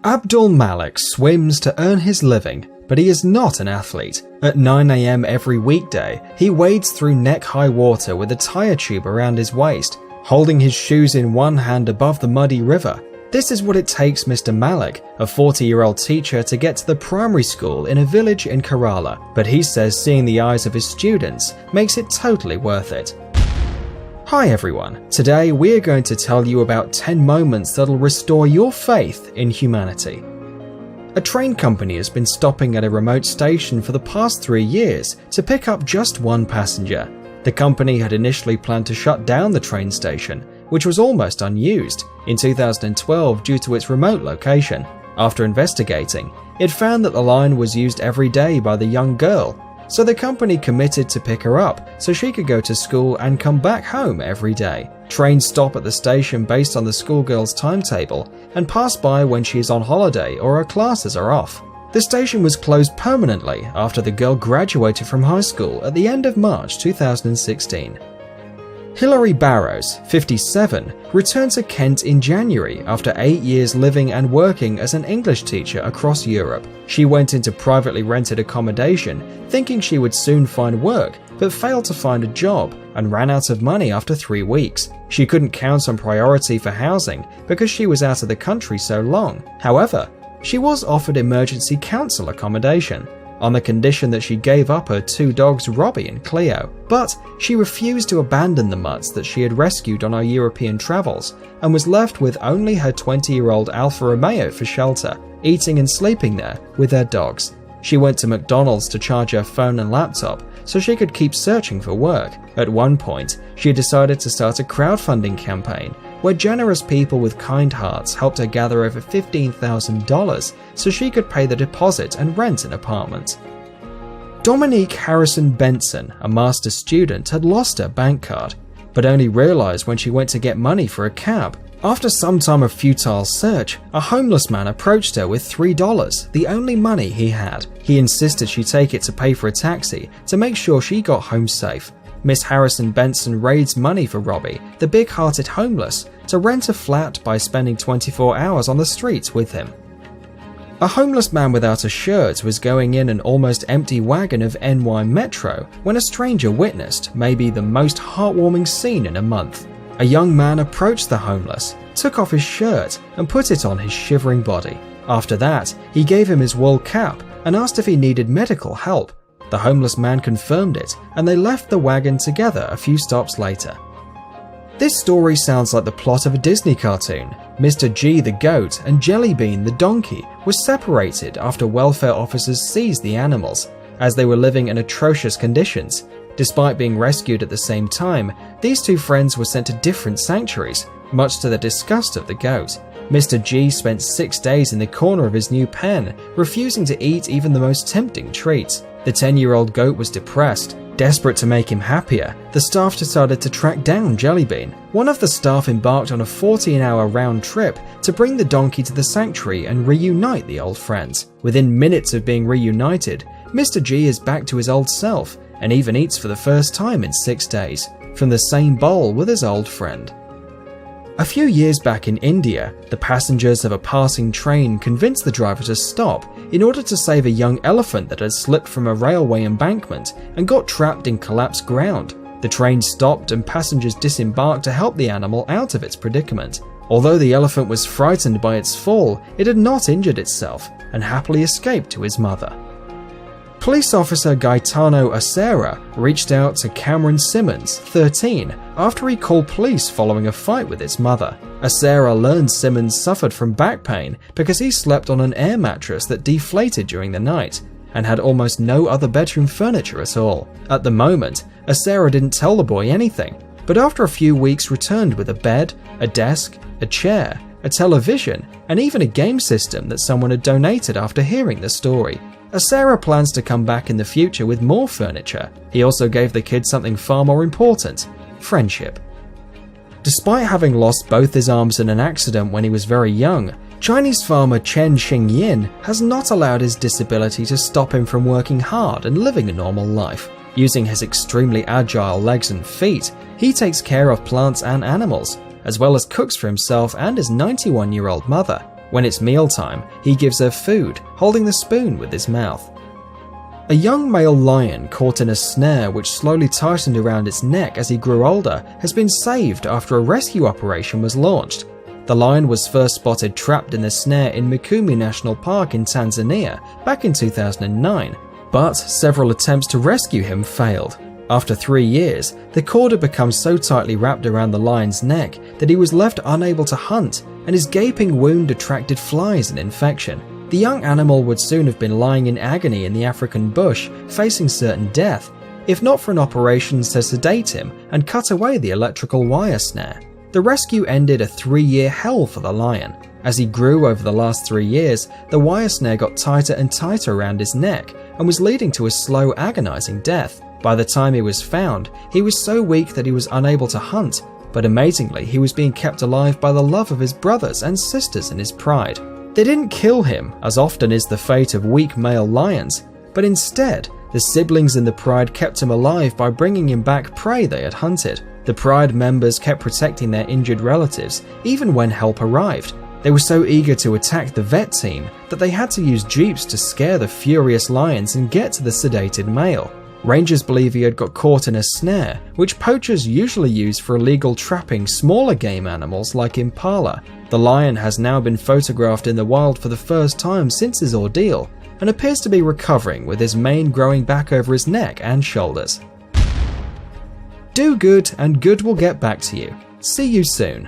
Abdul Malik swims to earn his living, but he is not an athlete. At 9 AM every weekday, he wades through neck-high water with a tire tube around his waist, holding his shoes in one hand above the muddy river. This is what it takes Mr. Malik, a 40-year-old teacher, to get to the primary school in a village in Kerala, but he says seeing the eyes of his students makes it totally worth it. Hi everyone, today we are going to tell you about 10 moments that'll restore your faith in humanity. A train company has been stopping at a remote station for the past 3 years to pick up just one passenger. The company had initially planned to shut down the train station, which was almost unused, in 2012 due to its remote location. After investigating, it found that the line was used every day by the young girl, so the company committed to pick her up so she could go to school and come back home every day. Trains stop at the station based on the schoolgirl's timetable and pass by when she is on holiday or her classes are off. The station was closed permanently after the girl graduated from high school at the end of March 2016. Hilary Barrows, 57, returned to Kent in January after 8 years living and working as an English teacher across Europe. She went into privately rented accommodation thinking she would soon find work, but failed to find a job and ran out of money after 3 weeks. She couldn't count on priority for housing because she was out of the country so long. However, she was offered emergency council accommodation, on the condition that she gave up her 2 dogs Robbie and Cleo, but she refused to abandon the mutts that she had rescued on her European travels and was left with only her 20-year-old Alfa Romeo for shelter, eating and sleeping there with her dogs. She went to McDonald's to charge her phone and laptop so she could keep searching for work. At one point, she decided to start a crowdfunding campaign where generous people with kind hearts helped her gather over $15,000 so she could pay the deposit and rent an apartment. Dominique Harrison Benson, a master's student, had lost her bank card, but only realized when she went to get money for a cab. After some time of futile search, a homeless man approached her with $3, the only money he had. He insisted she take it to pay for a taxi to make sure she got home safe. Miss Harrison Benson raised money for Robbie, the big-hearted homeless, to rent a flat by spending 24 hours on the streets with him. A homeless man without a shirt was going in an almost empty wagon of NY Metro when a stranger witnessed maybe the most heartwarming scene in a month. A young man approached the homeless, took off his shirt and put it on his shivering body. After that, he gave him his wool cap and asked if he needed medical help. The homeless man confirmed it, and they left the wagon together a few stops later. This story sounds like the plot of a Disney cartoon. Mr. G the goat and Jellybean the donkey were separated after welfare officers seized the animals, as they were living in atrocious conditions. Despite being rescued at the same time, these 2 friends were sent to different sanctuaries, much to the disgust of the goat. Mr. G spent 6 days in the corner of his new pen, refusing to eat even the most tempting treats. The 10-year-old goat was depressed. Desperate to make him happier, the staff decided to track down Jellybean. One of the staff embarked on a 14-hour round trip to bring the donkey to the sanctuary and reunite the old friends. Within minutes of being reunited, Mr. G is back to his old self and even eats for the first time in 6 days, from the same bowl with his old friend. A few years back in India, the passengers of a passing train convinced the driver to stop in order to save a young elephant that had slipped from a railway embankment and got trapped in collapsed ground. The train stopped and passengers disembarked to help the animal out of its predicament. Although the elephant was frightened by its fall, it had not injured itself and happily escaped to his mother. Police officer Gaetano Acera reached out to Cameron Simmons, 13, after he called police following a fight with his mother. Acera learned Simmons suffered from back pain because he slept on an air mattress that deflated during the night and had almost no other bedroom furniture at all. At the moment, Acera didn't tell the boy anything, but after a few weeks returned with a bed, a desk, a chair, a television, and even a game system that someone had donated after hearing the story. Acera plans to come back in the future with more furniture. He also gave the kid something far more important: friendship. Despite having lost both his arms in an accident when he was very young, Chinese farmer Chen Xingyin has not allowed his disability to stop him from working hard and living a normal life. Using his extremely agile legs and feet, he takes care of plants and animals, as well as cooks for himself and his 91-year-old mother. When it's mealtime, he gives her food, holding the spoon with his mouth. A young male lion caught in a snare which slowly tightened around its neck as he grew older has been saved after a rescue operation was launched. The lion was first spotted trapped in the snare in Mikumi National Park in Tanzania back in 2009, but several attempts to rescue him failed. After 3 years, the cord had become so tightly wrapped around the lion's neck that he was left unable to hunt, and his gaping wound attracted flies and infection. The young animal would soon have been lying in agony in the African bush, facing certain death, if not for an operation to sedate him and cut away the electrical wire snare. The rescue ended a 3-year hell for the lion. As he grew over the last 3 years, the wire snare got tighter and tighter around his neck and was leading to a slow, agonizing death. By the time he was found, he was so weak that he was unable to hunt, but amazingly, he was being kept alive by the love of his brothers and sisters and his pride. They didn't kill him, as often is the fate of weak male lions, but instead, the siblings in the pride kept him alive by bringing him back prey they had hunted. The pride members kept protecting their injured relatives, even when help arrived. They were so eager to attack the vet team that they had to use jeeps to scare the furious lions and get to the sedated male. Rangers believe he had got caught in a snare, which poachers usually use for illegal trapping smaller game animals like impala. The lion has now been photographed in the wild for the first time since his ordeal, and appears to be recovering with his mane growing back over his neck and shoulders. Do good and good will get back to you. See you soon.